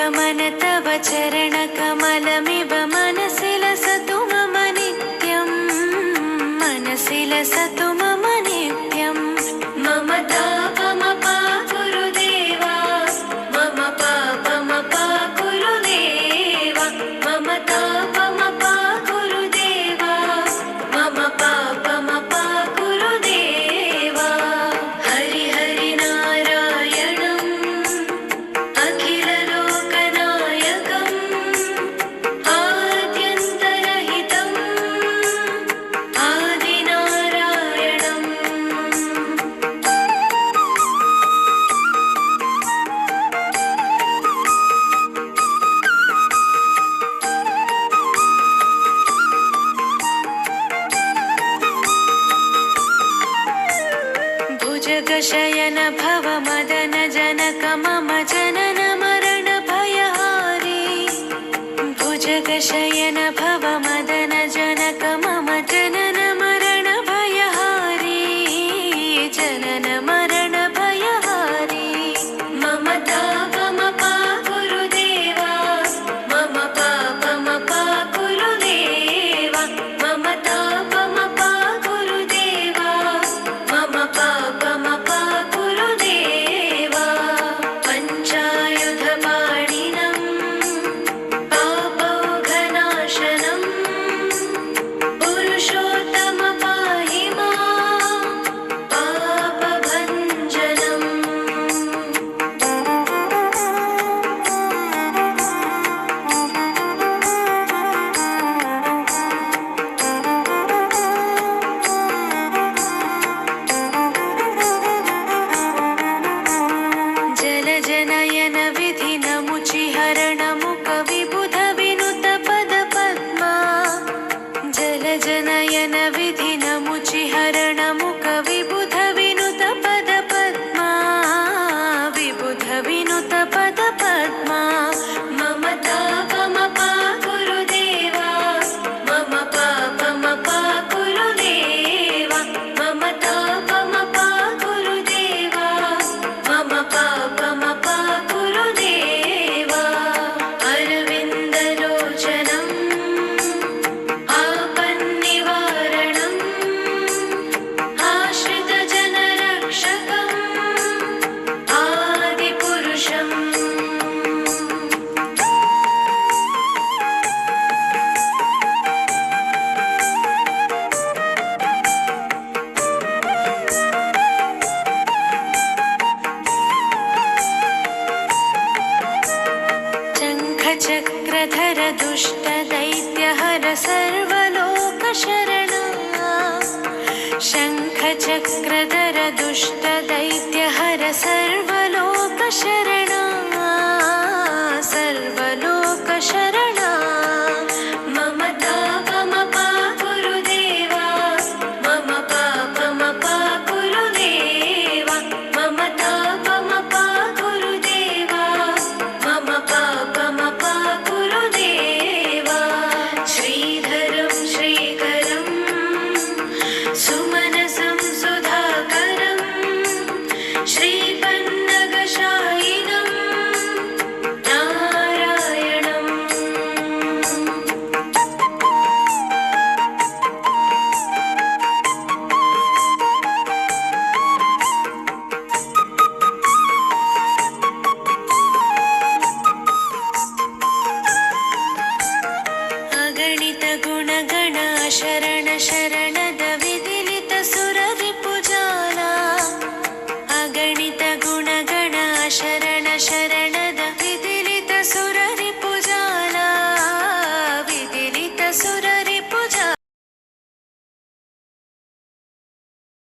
गमन तव चरणकमलमिव मनसि लसतु मम नित्यं मनसि लसतु मम नित्यं मम तापमपा गुरुदेवा मम पापमपा गुरुदेवा मम तापमपा गुरुदेवा मम पापमपा गुरुदेवा हरि हरि नारायणम् अखिललोकनायकम् आद्यन्तरहितम् आदिनारायणम् भुजगशयन भव मदन जनक मम जनन मरण भयहारी भुजगशयन भव मदन जनक मम जनन मरण भयहारी जनन मरण भयहारी मम तापमपा गुरुदेवा मम पापमपा गुरुदेवा मम तापमपा गुरुदेवा मम पापमपा गुरुदेवा पञ्चायुधपाणिनम् पापौघनाशनम् पुरुषोत्तम पाहि मां पापभञ्जनम् जलजनयन विधिनमुचिहरण मुख विबुध विनुत पद पद्मा जलजनयन विधिनमुचिहरण मुख विबुध विनुत पद पद्मा विबुध विनुत पद पद्मा मम तापमपा गुरुदेवा मम पापमपा गुरुदेवा मम तापमपा गुरुदेवा मम पापमपा गुरुदेवा अरविन्दलोचनम् आपन्निवारणम् आश्रितजनरक्षकम् आदिपुरुषम् शङ्खचक्रधर दुष्टदैत्यहर सर्वलोकशरणा शङ्खचक्रधर दुष्टदैत्यहर सर्वलोकशरणा सर्वलोकशरणा मम तापमपा गुरुदेवा मम पापमपा गुरुदेवा मम तापमपा गुरुदेवा मम पापमपा गुरुदेवा श्रीधरं श्रीकरं सुमनसं सुधाकरं श्रीपन्नगशायिनं नारायणम् अगणित गुणगण शरण शरणद विदिलित सुररिपुजाला अगणित